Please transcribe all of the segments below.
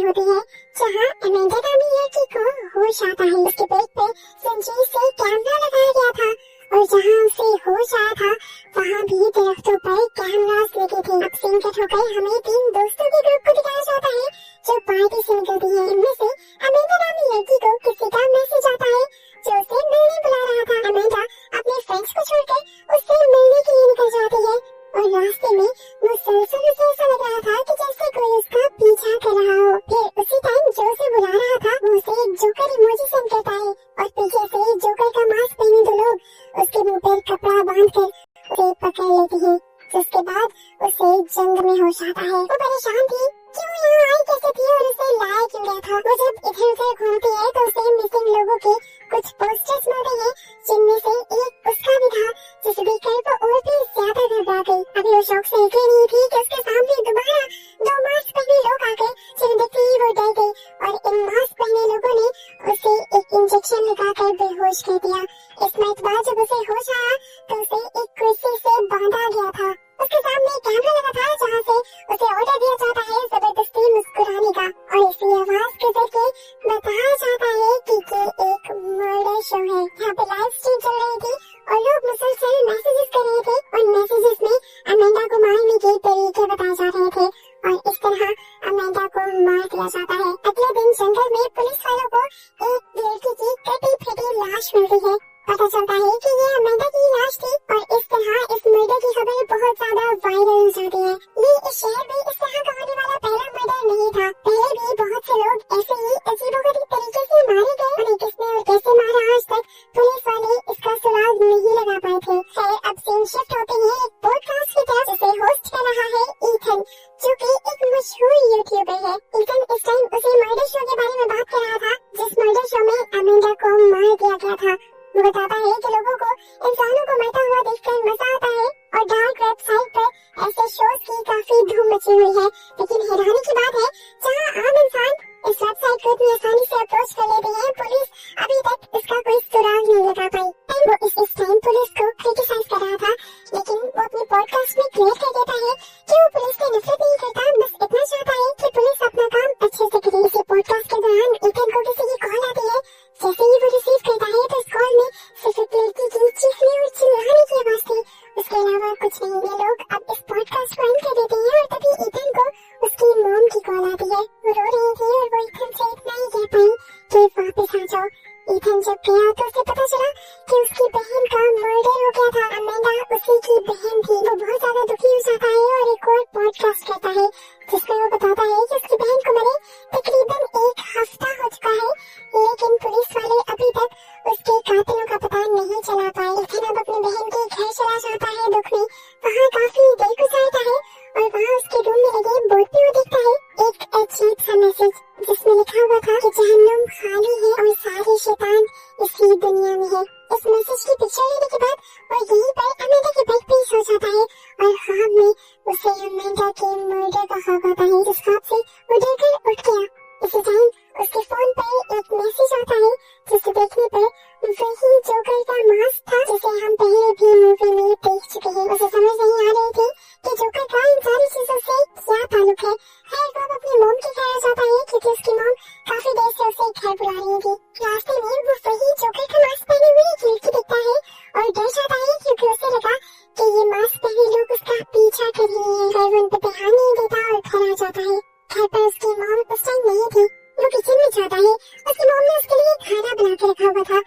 होती है जहाँ अमेंडा नामी लड़की को होश आता है। उसके पेट पे संजीव से कैमरा लगाया गया था और जहाँ उसे होश आया था वहाँ भी दरख्तों पर कैमरास लगे थे। अब सीन कट होकर हमें 3 दोस्तों के ग्रुप को दिखाया जाता है जो पार्टी से निकलती है। इनमें से अमेंडा नामी लड़की को किसी का मैसेज आता है जो उसे मिलने बुला रहा था। अमेंडा अपने फ्रेंड्स को छोड़कर उससे मिलने के लिए निकल जाती है और रास्ते में मुसलसल उसे ऐसा लग रहा था कि जैसे कोई उसका पीछा कर रहा हो। फिर उसी टाइम जो उसे बुला रहा था वो उसे एक जोकर इमोजी सेंड करता है और पीछे से जोकर का मास्क पहने 2 लोग उसके मुंह पर कपड़ा बांधकर उसे पकड़ लेते हैं, जिसके बाद उसे जंग में होश आता है। वो परेशान थी कि वो यहाँ आई कैसे थी और उसे लाया क्यों गया था। वो जब इधर उधर घूमती है तो उसे मिसिंग लोगों के कुछ पोस्टर्स मिलते हैं जिनमें से एक उसका भी था, जिसे देखकर वो और भी ज्यादा घबरा गई। अभी वो शौक से निकली नहीं थी कि उसके सामने दोबारा 2 मास्क पहने लोग आ गए, जिन्हें देखते ही वो डर गई और इन मास्क पहने लोगों ने उसे एक इंजेक्शन लगाकर बेहोश कर दिया। इस मरतबा जब उसे होश आया तो उसे एक कुर्सी से बांधा गया था। उसके सामने एक कैमरा लगा था जहाँ से उसे ऑर्डर दिया जाता है जबरदस्ती मुस्कुराने का और इसी आवाज के जरिए बताया जाता है कि ये एक मर्डर शो है। यहाँ पे लाइव स्ट्रीम चल रही थी और लोग मुसलसल मैसेजेस कर रहे थे। उन मैसेजेस में अमेंडा को मारने के तरीके बताए जा रहे थे और इस तरह अमेंडा को मार दिया जाता है। अगले दिन जंगल में पुलिस वालों को एक लड़की की कटी फटी लाश मिलती है। पता चलता है कि ये अमेंडा की लाश थी और इस तरह इस मर्डर की खबर बहुत ज्यादा वायरल हो जाती है। ये इस शहर में इस तरह का होने वाला पहला मर्डर नहीं था। पहले भी बहुत से लोग ऐसे ही अजीबोगरीब तरीके से मारे गए। उन्हें किसने और कैसे मारा आज तक पुलिस वाले इसका सुराग नहीं लगा पाए थे। खैर अब सीन शिफ्ट होते हैं एक पॉडकास्ट की तरफ जिसे होस्ट कर रहा है ईथन, जो कि एक मशहूर यूट्यूबर है। ईथन इस टाइम उसे मर्डर शो के बारे में बात कर रहा था जिस मर्डर शो में अमेंडा को मार दिया गया था। वो बताता है कि लोगों को इंसानों को मरता हुआ देखकर मजा आता है और डार्क वेबसाइट पर ऐसे शोज की काफी धूम मची हुई है। लेकिन हैरानी की बात है जहाँ आम इंसान इस वेबसाइट को इतनी आसानी से अप्रोच कर लेते हैं, पुलिस अभी तक इसका कोई सुराग नहीं लगा पाई। वो इस टाइम पुलिस को क्रिटिसाइज कर रहा था, लेकिन वो अपने पॉडकास्ट में क्लियर कर देता है कि वो पुलिस से नफरत नहीं करता, बस इतना चाहता है कि पुलिस अपना काम अच्छे से करे। इसी पॉडकास्ट के दौरान ईथन को किसी की कॉल आती है। जैसे ही वो रिसीव करता है तो इस कॉल में सिर्फ एक लड़की की चीखने और चिल्लाने की आवाज थी, उसके अलावा कुछ नहीं। ये लोग अब इस पॉडकास्ट को एंड कर देते हैं और तभी ईथन को उसकी मॉम की कॉल आती है। वो रो रही थी और वो ईथन से इतना ही कह पाई कि वापस आ जाओ। ईथन जब गया तो उसे पता चला कि उसकी बहन का मर्डर हो गया था। अमेंडा उसी की बहन थी। वो बहुत ज्यादा दुखी हो जाता है और एक और पॉडकास्ट करता है जिसमें वो बताता है कि उसकी बहन को मरे तकरीबन 1 हफ्ता हो चुका है, लेकिन पुलिस वाले अभी तक उसके कातिलों का पता नहीं चला पाए। ईथन अब अपनी बहन के घर चला जाता है दुख में। वहाँ काफी देर गुजारता है और वहाँ उसके रूम में लगे बोर्ड पे वो देखता है एक अजीब सा मैसेज जिसमें लिखा हुआ था कि जहन्नुम खाली है और सारे शैतान इसी दुनिया में है। इस मैसेज की पिक्चर लेने के बाद वो यहीं पर अमेंडा के बेड पे सो जाता है और ख्वाब में उसे अमेंडा के मर्डर का ख्वाब आता है, जिस ख्वाब से वो डरकर उठ गया। इसी टाइम उसके फोन पर एक मैसेज आता है जिसे देखने पर वही जोकर का मास्क था जिसे हम पहले भी मूवी में देख चुके हैं। उसे समझ नहीं आ रही थी कि जोकर का इन सारी चीजों से क्या ताल्लुक है। खैर वो अपनी मॉम के घर जाता है क्योंकि उसकी मॉम काफी देर से उसे घर बुला रही थी। रास्ते में वो वही जोकर का मास्क पहने हुए एक लड़की दिखता है और डर जाता है क्योंकि उसे लगा कि ये मास्क पहने लोग उसका पीछा कर रहे हैं। खैर वो उन पर ध्यान नहीं देता और घर आ जाता है। घर पर उसकी मॉम उस टाइम नहीं थी। वो किचन में जाता है। उसकी मॉम ने उसके लिए खाना बना के रखा हुआ था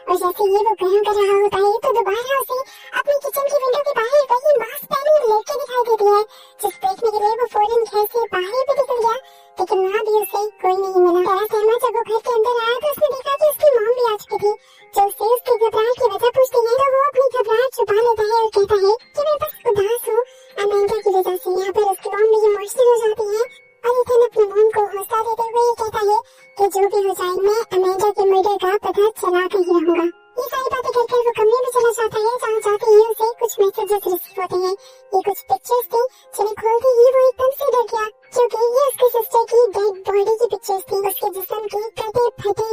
और जैसे ही वो गर्म कर रहा होता है तो दोबारा उसे अपनी किचन की विंडो के बाहर वही मास्क पहने लड़के दिखाई देती है, जिस देखने के लिए वो फौरन घर से बाहर भी निकल गया, लेकिन वहाँ भी उसे कोई नहीं मिला। सहमा जब वो घर के अंदर आया तो उसने देखा कि उसकी मॉम भी आ चुकी थी। जब उससे उसकी घबराहट की वजह पूछती है तो वो अपनी घबराहट छुपा लेता है और कहता है कि मैं बस उदास हूँ अमेंडा की वजह से। यहाँ पर उसकी मॉम भी इमोशनल हो जाती है और ईथन अपनी मॉम को हौसला देते हुए कहता है कि जो भी हो जाए मैं अमेंडा के मर्डर का पता चला कर ही रहूंगा। ये सारी बातें करके वो कमरे में चला जाता है जहाँ जाते ही उसे कुछ मैसेजेस रिसीव होते हैं। ये कुछ पिक्चर्स थी जिन्हें खोलते ही वो एकदम से डर गया क्योंकि ये उसकी सिस्टर की डेड बॉडी की पिक्चर्स थी। उसके जिस्म के कटे फटे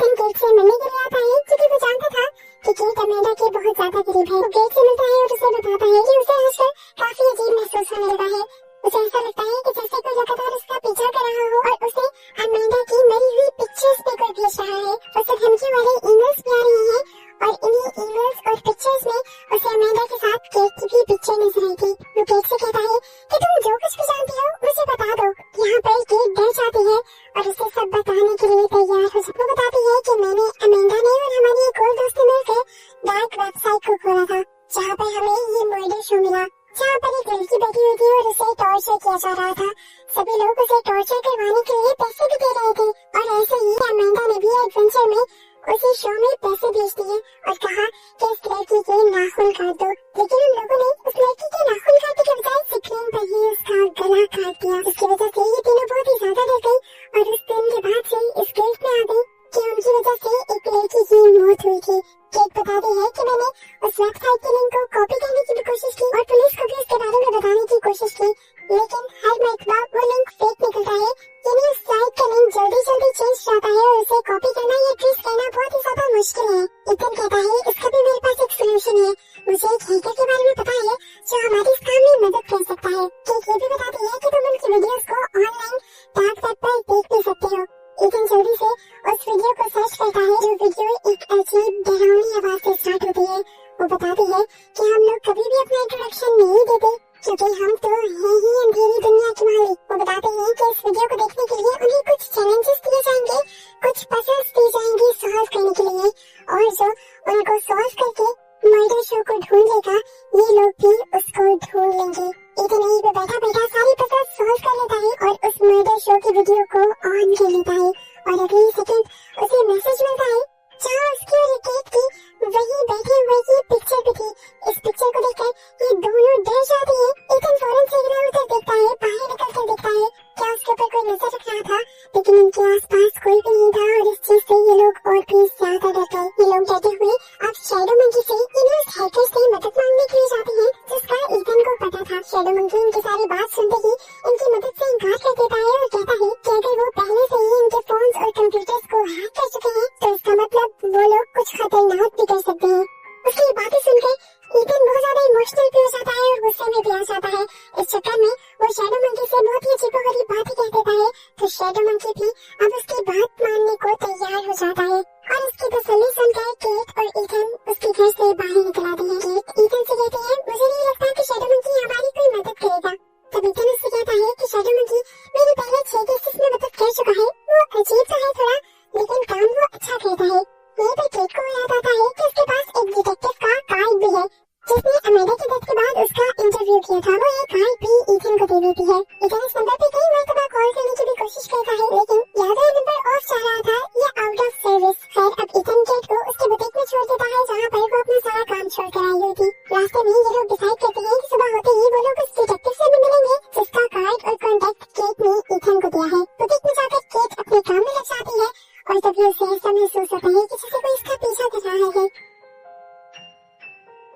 ईथन केट से मिलने के लिए आता है क्योंकि वो जानता था कि केट अमेंडा के बहुत ज्यादा करीब है। वो केट से मिलता है और उसे बताता है कि उसे आजकल काफी अजीब महसूस होने लगा है। उसे ऐसा लगता है कि जैसे कोई लगातार उसका पीछा कर रहा हो और उसे अमेंडा की मरी हुई पिक्चर्स पे कोई भेज रहा है। उसे धमकी वाले ईमेल्स भी आ रहे हैं और इन्हीं ईमेल्स और पिक्चर्स में उसे अमेंडा के साथ केट की भी पिक्चर नजर आई थी। वो केट से कहता है कि तुम जो कुछ भी जानती हो मुझे बता दो। यहाँ पर केट डर जाती है और उसे सब बताने के लिए तैयार हो जाती है। वो बताती है कि मैंने अमेंडा ने और हमारी एक और दोस्त ने मिलकर डार्क वेबसाइट को खोला था जहाँ पर हमें ये मर्डर शो मिला, जहाँ पर एक लड़की बैठी हुई थी और उसे टॉर्चर किया जा रहा था। सभी लोग उसे टॉर्चर करवाने के लिए पैसे भी दे रहे थे और ऐसे ही अमेंडा ने भी एडवेंचर में उसी शो में पैसे भेज दिए और कहा कि इस लड़की के नाखून काट दो। लेकिन उन लोगों ने उस लड़की के नाखून काटने के बजाय स्क्रीन पर ही उसका गला काट दिया। इसकी वजह से ये तीनों बहुत ही ज्यादा डर गई और उस दिन के बाद से इस गिल्ट में आ गई कि उनकी वजह से एक लड़की की मौत हुई थी। केट बताती है कि मैंने उस वेबसाइट के लिंक को कॉपी करने की भी कोशिश की और पुलिस को भी इसके बारे में बताने की कोशिश की, लेकिन हर मरतबा वो लिंक फेक निकलता है। यानी उस साइट का लिंक जल्दी चेंज जाता है और उसे कॉपी करना या ट्रेस करना बहुत ही ज्यादा मुश्किल है। ईथन कहता है इसका भी मेरे पास एक सोल्यूशन है। मुझे एक हैकर के बारे में पता है जो हमारी इस काम में मदद कर सकता है। केट ये भी बताती है कि तुम उनकी वीडियोस को ऑनलाइन डार्क वेब पर देख भी सकते हो। ईथन जल्दी से उस वीडियो को सर्च करता है जो वीडियो एक अजीब डरावनी आवाज से स्टार्ट होती है। वो बताती है कि हम लोग कभी भी अपना इंट्रोडक्शन नहीं देते क्योंकि हम तो हैं ही अंधेरी दुनिया के मालिक। वो बताते हैं कि इस वीडियो को देखने के लिए उन्हें कुछ चैलेंजेस दिए जाएंगे, कुछ पजल्स दी जाएंगी सॉल्व करने के लिए और जो उनको सॉल्व करके मर्डर शो को ढूंढ लेगा ये लोग भी उसको ढूंढ लेंगे। ईथन यहीं पे बैठा बैठा सारी पजल्स सॉल्व कर लेता है और उस मर्डर शो की वीडियो को ऑन कर लेता है और अगले सेकंड उसे मैसेज मिलता है जहाँ उसकी और केट की वही बैठे हुए की पिक्चर भी थी। इस पिक्चर को देखकर ये दोनों डर जाती है। ईथन फौरन से इधर उधर देखता है, बाहर निकल कर देखता है क्या उसके ऊपर कोई नजर रख रहा था, लेकिन उनके आसपास कोई भी नहीं था और इस चीज से ये लोग और भी ज्यादा डर गए। ये लोग डरते हुए अब शैडो मंकी से इन्हें उस हैकर से मदद मांगने के लिए जाते हैं जिसका ईथन को पता था। शैडो मंकी इनकी सारी बात सुनते ही इनकी मदद से इनकार कर देता है और कहता है कि अगर वो पहले से ही इनके फोन्स और कंप्यूटर्स को हैक कर चुके हैं तो इसका मतलब वो लोग कुछ खतरनाक भी कर सकते हैं। उसकी बातें सुनकर ईथन बहुत ज्यादा इमोशनल भी हो जाता है और गुस्से में भी आ जाता है। इस चक्कर में वो शैडो मंकी से बहुत ही अजीबोगरीब बातें कह देता है तो शैडो मंकी भी अब उसकी बात मानने को तैयार हो जाता है और उसकी तसल्ली सुनकर केट और ईथन उसके घर से बाहर निकल आते हैं। केट ईथन से कहती है मुझे नहीं लगता कि शैडो मंकी हमारी कोई मदद करेगा। तब ईथन उससे कहता है कि शैडो मंकी मेरी पहले 6 केसेस में मदद कर चुका है। वो अजीब सा है थोड़ा लेकिन काम वो अच्छा करता है। यहीं पर केट को याद आता है कि उसके पास एक डिटेक्टिव का कार्ड भी है जिसने अमेंडा की डेथ के बाद उसका इंटरव्यू किया था। वो ये कार्ड भी ईथन को दे देती है। ईथन इस नंबर पे कई मरतबा कॉल करने की भी कोशिश करता है लेकिन या तो ये नंबर ऑफ चल रहा था या आउट ऑफ सर्विस। खैर अब ईथन केट को उसके बुटीक में छोड़ देता है जहाँ पर वो अपना सारा काम छोड़ कर आई हुई थी। रास्ते में ये लोग डिसाइड करते हैं कि सुबह होते ही वो लोग उस डिटेक्टिव से भी मिलेंगे जिसका कार्ड और कॉन्टेक्ट केट ने ईथन को दिया है। बुटीक में जाकर केट अपने काम में लग जाती है और तभी उसे ऐसा महसूस होता है कि जैसे कोई इसका पीछा कर रहा है।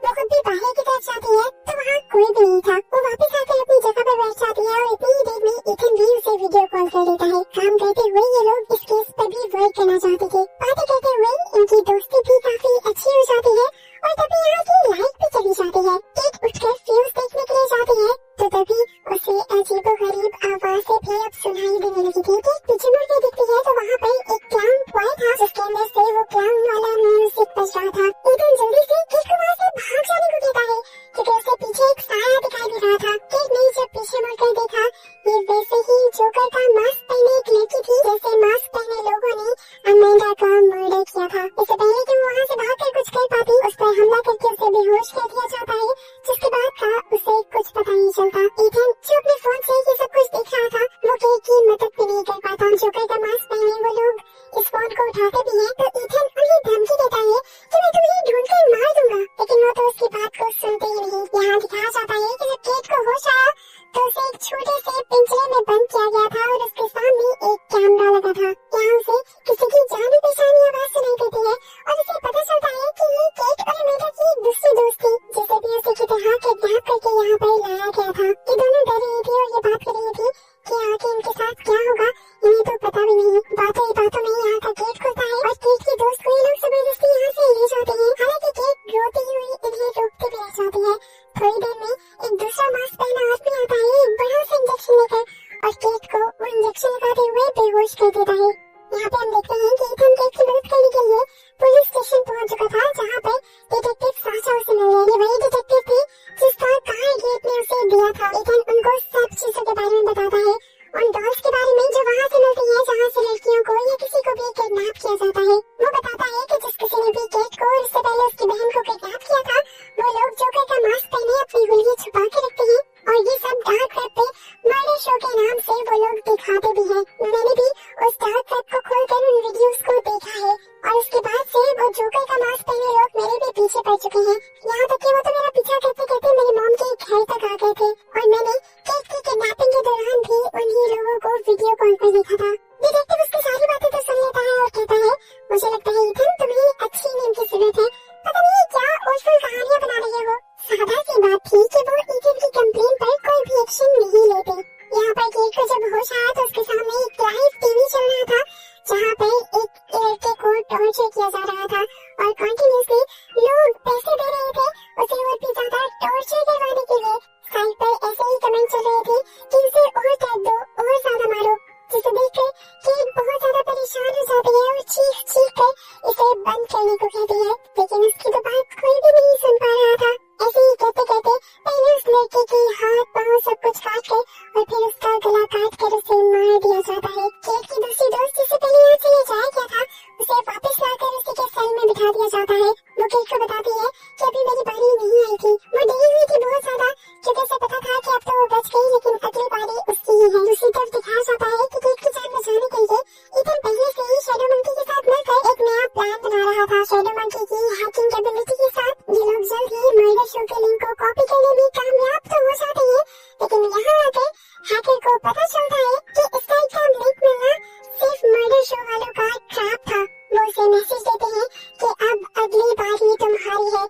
वो खुद भी बाहर की तरफ जाती है तो वहाँ कोई भी नहीं था। वो वापस आकर अपनी जगह पर बैठ जाती है और इतनी ही देर में ईथन भी उसे वीडियो कॉल कर लेता है। काम करते हुए ये लोग इस केस पर भी वर्क करना चाहते थे। बातें करते हुए इनकी दोस्ती भी काफी अच्छी हो जाती है और तभी यहाँ की लाइट भी चली जाती है। केट उठकर फ्यूज देखने के लिए जाती है तो तभी उसे अजीबोगरीब आवाजें भी अब सुनाई देने लगी थी। केट पीछे मुड़ के देखती है तो वहाँ पर एक क्लाउन टॉय था जिसके अंदर से वो क्लाउन वाला म्यूजिक बज रहा था। ईथन जल्दी से केट को वहाँ से भाग जाने को कहता है क्योंकि उसे पीछे एक साया दिखाई दे रहा था। केट ने जब पीछे मुड़कर देखा ये वैसे ही जोकर का मास्क पहने एक लड़की थी जैसे मास्क पहने लोगों ने अमेंडा का मर्डर किया था। इससे पहले कि वो वहाँ से भागकर कुछ कर पाती उस पर हमला करके उसे बेहोश कर दिया जाता है जिसके बाद का उसे कुछ पता नहीं चलता। ईथन जो अपने फोन से ये सब कुछ देख रहा था वो केट की मदद भी नहीं कर पाता। जोकर का मास्क पहने वो लोग इस फोन को उठाते भी हैं तो ईथन उन्हें धमकी देता है कि मैं तुम्हें ढूंढकर मार दूंगा, लेकिन वो तो उसकी बात को सुनते ही नहीं। यहाँ दिखाया जाता है कि जब केट को होश आया तो उसे एक छोटे से पिंजरे में बंद किया गया था और उसके सामने एक कैमरा लगा था। यहाँ उसे किसी की जानी पहचानी आवाज सुनाई देती है और उसे पता चलता है कि ये केट और अमेंडा की एक दूसरी दोस्त थी जिसे भी उसे की तरह किडनैप करके यहाँ पर लाया गया था। ये दोनों डर रही थी और ये बात कर रही थी कि आगे इनके साथ क्या होगा इन्हें तो पता भी नहीं। बातों ही बातों में यहाँ का गेट खुलता है और केट जाता है। वो बताता है कि जिस किसी ने भी केट को और इससे पहले उसकी बहन को किडनैप किया था, वो लोग जोकर का मास्क पहने अपनी उंगली छुपा के रखते हैं और ये सब डार्क वेब पे मर्डर शो के नाम से वो लोग दिखाते भी हैं। मैंने भी उस डार्क वेब को खोलकर उन वीडियोस को देखा है और उसके बाद से वो जोकर का मास्क पहने लोग मेरे भी पीछे पड़ चुके हैं। यहाँ तक कि वो तो मेरा पीछा करते करते मेरी मॉम के घर तक आ गए थे और मैंने केट की किडनैपिंग के दौरान भी उन्हीं लोगों को वीडियो कॉल पर देखा था। डिटेक्टिव उसकी सारी बातें तो सुन लेता है और कहता है, मुझे लगता है ईथन तुम्हें अच्छी नींद की जरूरत है, पता नहीं क्या ओल्डफुल कहानियां बना रहे हो। सादा सी बात थी कि वो ईथन की कंप्लेन पर कोई भी एक्शन नहीं लेते। यहाँ पर केट को जब होश आया तो उसके सामने एक लाइव टीवी चल रहा था जहाँ पर एक लड़के को टॉर्चर किया जा रहा था और कंटिन्यूसली लोग पैसे दे रहे थे उसे और भी ज्यादा टॉर्चर करवाने के लिए। साइड पर ऐसे ही कमेंट चल रहे थे कि इसे और कैद दो और ज्यादा मारो, जिसे देखकर केट बहुत ज्यादा परेशान हो जाती है और चीख चीख कर इसे बंद करने को कहती है, लेकिन उसकी तो बात कोई भी नहीं सुन पा रहा था। ऐसे ही कहते कहते पहले उस लड़के के हाथ पाँव सब कुछ काट कर और फिर उसका गला काट कर उसे मार दिया जाता है। केट की दूसरी दोस्त जिसे पहले यहाँ से ले जाया गया था उसे वापस लाकर उसी के सेल में बिठा दिया जाता है। वो केट को बताती है कि अभी मेरी बारी नहीं आई थी, वो डरी हुई थी बहुत ज्यादा क्योंकि उसे पता था कि अब तो वो बच गई, लेकिन अगली बारी उसकी ही है। दूसरी तरफ दिखाया जाता है कि केट की जान बचाने के लिए ईथन पहले से ही शैडो मंकी के साथ मिलकर एक नया प्लान बना रहा था। शैडो मंकी की हैकिंग कैपेबिलिटी के साथ ये लोग जल्द ही मर्डर शो के लिंक को कॉपी करने में कामयाब तो हो जाते हैं, लेकिन यहाँ आकर हैकर को पता चलता है कि इस साइट का लिंक मिलना सिर्फ मर्डर शो वालों का ट्रैप था। वो उसे मैसेज देते हैं कि अब अगली बारी तुम्हारी है।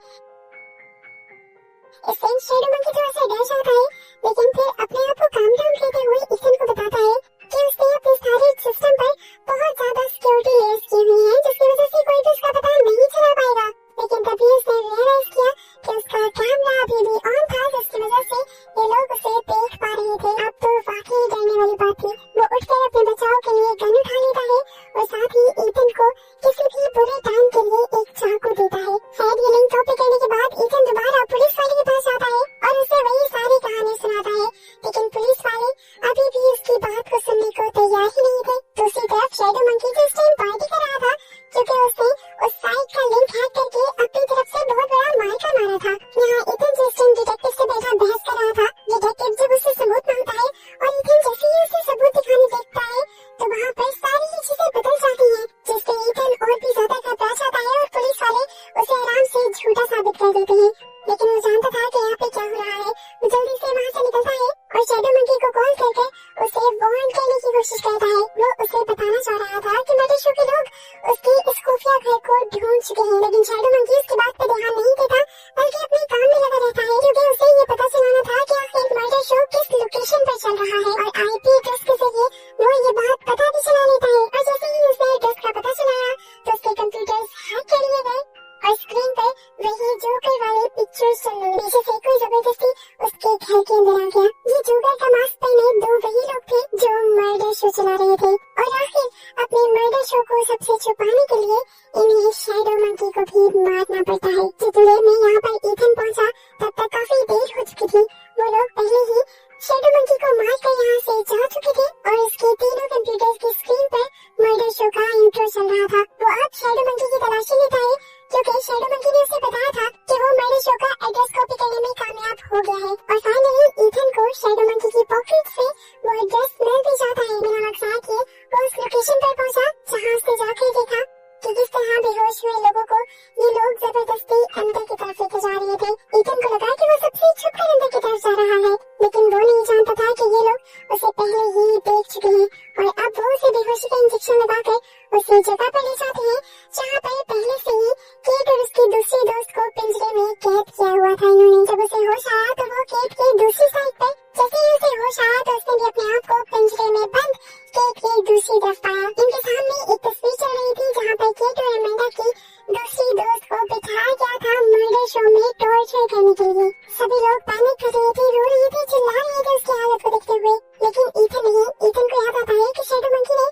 इससे शैडो मंकी थोड़ा सा डर जाता है, लेकिन फिर अपने आप को काम डाउन करते हुए ईथन को बताता है कि उसने अपने सारे सिस्टम पर बहुत ज्यादा सिक्योरिटी लेयर्स की हुई हैं, जिसकी वजह से कोई भी उसका पता नहीं चला पाएगा। लेकिन तभी उसने रियलाइज किया कि उसका कैमरा अभी भी ऑन था, जिसकी वजह से ये लोग उसे देख पा रहे थे। अब तो वाकई डरने वाली बात थी। वो उठकर अपने बचाव के लिए गन उठा लेता है और साथ ही ईथन को किसी भी बुरे टाइम के लिए एक चाकू देता है। शायद ये लिंक कॉपी करने के बाद ईथन दोबारा पुलिस वाले के पास जाता है और उसे वही सारी कहानी सुनाता है, लेकिन पुलिस वाले अभी भी उसकी बात को सुनने को तैयार ही नहीं थे। दूसरी तरफ शैडो मंकी जिस टाइम पार्टी कर रहा था क्योंकि उसने उस साइट का लिंक हैक करके अपनी तरफ से बहुत बड़ा मार्का मारा था। यहाँ ईथन जिस टाइम डिटेक्टिव से बैठा बहस कर रहा था, डिटेक्टिव जब उससे सबूत मांगता है और ईथन जैसे ही उसे सबूत दिखाने देखता है तो वहाँ पर सारी ही चीजें बदल जाती हैं, जिससे ईथन और भी ज्यादा घबरा जाता है और पुलिस वाले उसे आराम से झूठा साबित कर देते हैं। लेकिन वो जानता था कि यहाँ पे क्या हो रहा है। वो जल्दी से वहाँ से निकलता है और शैडो मंकी को कॉल करके उसे वार्न करने की कोशिश करता है। वो उसे बताना चाह रहा था कि मर्डर शो के लोग उसके इस खुफिया घर को ढूंढ चुके हैं, लेकिन शैडो मंकी उसकी बात पर ध्यान नहीं देता बल्कि अपने काम में लगा रहता है, क्योंकि उसे ये पता चलाना था कि आखिर मर्डर शो किस लोकेशन पर चल रहा है। और आईपी एड्रेस के जरिए वो ये बात पता भी चला लेता है और जैसे ही उसने एड्रेस का पता चलाया तो उसके कंप्यूटर्स हैक कर लिए गए और स्क्रीन पर वही जोकर वाले पिक्चर्स चल रहे। पीछे से कोई जबरदस्ती उसके घर के अंदर आ गया। ये जोकर का मास्क पहने दो वही लोग थे जो मर्डर शो चला रहे थे और आखिर अपने मर्डर शो को सबसे छुपाने के लिए इन्हें शैडो मंकी को भी मारना पड़ता है। जितने में यहाँ पर ईथन पहुँचा तब तक काफी देर हो चुकी थी। वो लोग पहले ही शैडो मंकी को मार कर यहाँ से जा चुके थे और इसके तीनों कंप्यूटर्स की स्क्रीन पर मर्डर शो का इंट्रो चल रहा था। वो अब शैडो मंकी की तलाशी लेता है क्योंकि शैडो मंकी ने उसे बताया था कि वो मर्डर शो का एड्रेस कॉपी करने में कामयाब हो गया है। और फाइनली ईथन को शैडो मंकी की पॉकेट से वो एड्रेस मिल भी जाता है। बिना मकसद के वो उस लोकेशन पर पहुंचा जहां उसने जाकर देखा कि किस तरह बेहोश हुए लोगों को ये लोग जबरदस्ती अंदर की तरफ लेके जा रहे थे। ईथन को लगा कि वो सबसे छुप कर अंदर की तरफ जा रहा है, लेकिन वो नहीं जानता था कि ये लोग उसे पहले ही देख चुके हैं और अब वो उसे बेहोशी का इंजेक्शन लगाकर उसे जगह पर ले जाते हैं जहाँ पर पहले से ही केट और उसकी दूसरी दोस्त को पिंजरे में कैद किया हुआ था इन्होंने। जब उसे होश आया तो वो केट की दूसरी साइड पर, जैसे ही उसे होश आया तो उसने भी अपने आप को पिंजरे में बंद केट की दूसरी तरफ पाया। इनके सामने एक तस्वीर चल रही थी जहाँ पर केट और अमेंडा की दूसरी दोस्त को बिठाया गया था मर्डर शो में टॉर्चर करने के लिए। सभी लोग पैनिक कर रहे थे, रो रहे थे, चिल्ला रहे थे उसकी हालत को देखते हुए, लेकिन ईथन नहीं। ईथन को याद आता है कि शैडो मंकी ने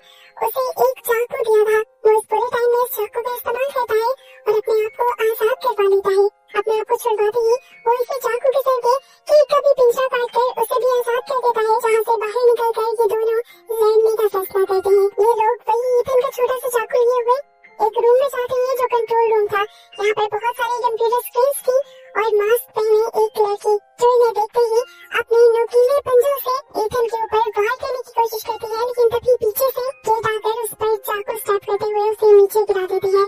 उसे एक चाकू दिया था। वो इस पूरे टाइम में इस चाकू का इस्तेमाल करता है और अपने आप को आजाद करवा लेता है। अपने आप को छुड़वाते ही वो इसे चाकू के सर के केट का भी पिंजरा काट कर उसे भी आजाद कर देता है, जहाँ से बाहर निकल कर ये दोनों लड़ने का फैसला करते हैं। ये लोग वही ईथन का छोटा सा चाकू लिए हुए एक एक रूम में जाते हैं जो कंट्रोल रूम था। यहाँ पर बहुत सारी कंप्यूटर स्क्रीन्स थी और मास्क पहने एक लड़की जो इन्हें देखते ही अपने नुकीले पंजों से ईथन के ऊपर वार करने की कोशिश करती है, लेकिन तभी पीछे से केट आकर उस पर चाकू स्टैप करते हुए उसे नीचे गिरा देती है।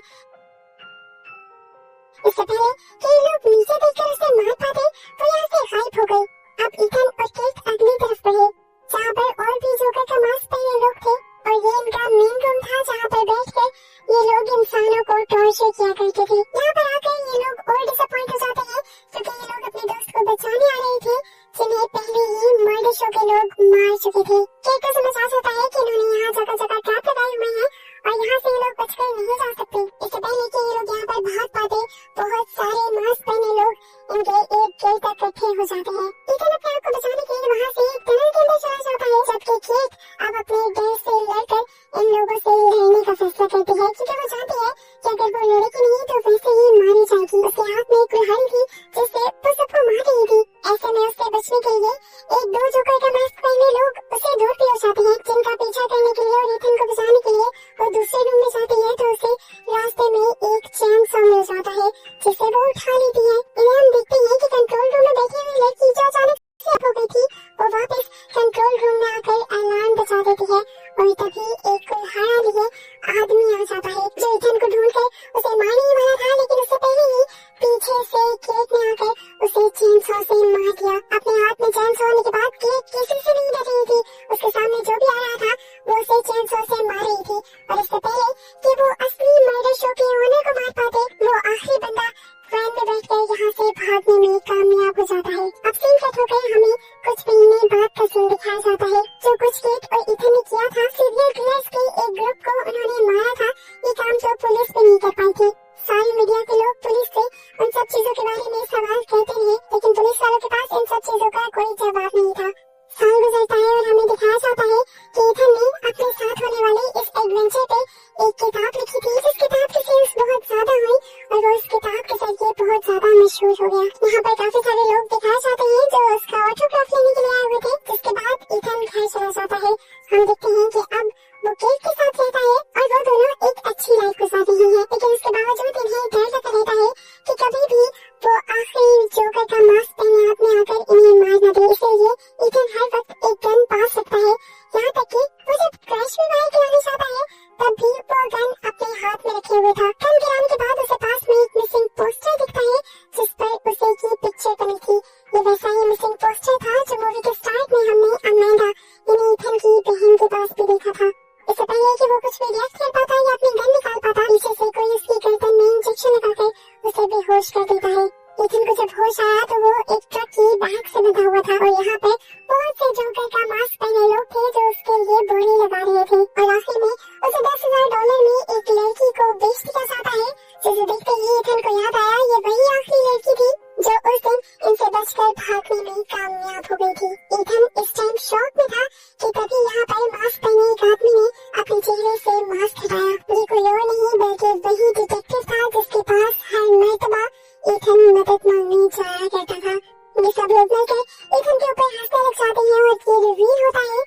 इससे पहले कि ये लोग नीचे देखकर उसे मार पाते तो यहाँ से गायब हो गई। अब ईथन और केट अगली तरफ बढ़े जहाँ पर और भी जोकर का मास्क पहने लोग थे और ये इनका मेन रूम था जहाँ पर बैठकर ये लोग इंसानों को टॉर्चर किया करते थे। यहाँ पर आकर ये लोग और डिसअपॉइंट हो जाते हैं क्योंकि ये लोग अपने दोस्त को बचाने आ रहे थे जिन्हें पहले ही मर्डर शो के लोग मार चुके थे। केट को समझ आ जाता है कि इन्होंने यहाँ जगह जगह ट्रैप लगाए हुए हैं और यहाँ से ये लोग बचकर नहीं जा सकते। इससे पहले कि ये लोग यहाँ पर भाग पाते बहुत सारे मास्क पहने लोग इनके एक गेट तक इकट्ठे हो जाते हैं। ईथन अपने आप को बचाने के लिए वहाँ से एक टनल के अंदर चला जाता है जबकि केट अब अपने डर से लड़कर इन लोगों से लड़ने का फैसला करती है क्योंकि वो जानती है कि अगर वो लड़ेगी नहीं तो वैसे ही मारी जाएगी। उसके हाथ में एक कुल्हाड़ी थी जिससे वो सबको मार रही थी। ऐसे में उससे बचने के लिए एक दो जोकर का मास्क पहने लोग उसे दूर भी हो जाते हैं जिनका पीछा करने के लिए और ईथन को बचाने के लिए वो दूसरे रूम में जाती है तो उसे रास्ते में एक चैन सॉ मिल जाता है जिसे वो उठा लेती है। इन्हें हम देखते हैं कि कंट्रोल रूम में बैठी हुई लड़की जो अचानक से हो गई थी वो वापस कंट्रोल रूम में आकर अलार्म बजा देती है और तभी एक कुल्हाड़ा लिए आदमी आ जाता है जो ईथन को ढूंढकर उसे मारने ही वाला था, लेकिन उससे पहले ही पीछे से केट ने आकर उसे चैन सॉ से मार दिया। अपने हाथ में चैन सॉ होने के बाद केट किसी से नहीं डर रही थी। उसके सामने जो भी आ रहा था वो उसे चैन सॉ से मार रही थी और इससे पहले कि वो असली मर्डर शो के ओनर को मार पाते वो आखिरी बंदा वैन में बैठकर यहाँ से भागने में कामयाब हो जाता है। अब सीन कट होकर हमें कुछ महीने बाद का सीन दिखाया जाता है जो कुछ केट और ईथन ने किया था। सीरियल किलर्स के एक ग्रुप को उन्होंने मारा था। ये काम जो पुलिस भी नहीं कर पाई थी। सारे मीडिया के लोग पुलिस से उन सब चीजों के बारे में सवाल करते रहे लेकिन पुलिस वालों के पास इन सब चीजों का कोई जवाब नहीं था। साल गुजरता है और हमें दिखाया जाता है कि ईथन ने अपने साथ होने वाले इस एडवेंचर पे एक किताब लिखी थी जिस किताब की सेल्स बहुत ज्यादा हुई और वो इस किताब के जरिए बहुत ज्यादा मशहूर हो गया। यहाँ पर काफी सारे लोग दिखाए जाते हैं जो उसका ऑटोग्राफ लेने के लिए आए हुए थे जिसके बाद ईथन घर चला जाता है। हम देखते हैं कि अब वो केट के साथ रहता है और वो दोनों एक अच्छी लाइफ गुजार रहे हैं, लेकिन उसके बावजूद इन्हें डर लगा रहता है कि कभी भी वो आखिरी जोकर का मास्क पहने हाथ में आकर इन्हें मार न दे। इसलिए ईथन हर वक्त एक गन पास रखता है। यहाँ तक कि वो जब क्रैश में बाइक गिराने जाता है तब भी वो गन अपने हाथ में रखे हुए था। गन गिराने के बाद उसे पास में एक मिसिंग पोस्टर दिखता है जिस पर उसे की पिक्चर बनी थी। ये वैसा ही मिसिंग पोस्टर था जो मूवी के स्टार्ट में हमने अमेंडा यानी ईथन की बहन के पास भी देखा था। इससे पहले कि वो कुछ भी रिएक्ट कर पाता या अपनी गन निकाल पाता पीछे से कोई उसकी गर्दन में इंजेक्शन लगाकर उसे बेहोश कर देता है। ईथन को जब होश आया तो वो एक ट्रक की बैग से बंधा हुआ था और यहाँ पे बहुत से जोकर का मास्क पहने लोग थे जो उसके लिए बोली लगा रहे थे और आखिर में उसे $10,000 में एक लड़की को बेच दिया जाता है जिसे देखते ही ईथन को याद आया ये वही आखिरी लड़की थी जो उस दिन इनसे बचकर भागने में कामयाब हो गई थी। ईथन इस टाइम शॉक में था कि तभी यहाँ पर मास्क पहने एक आदमी ने अपने चेहरे से मास्क हटाया। ये कोई और नहीं बल्कि वही डिटेक्टिव था जिसके पास हर मर्तबा ईथन मदद मांगने जाया करता था। ये सब लोग मिलकर ईथन के ऊपर हंसने लग जाते हैं और ये रिवील होता है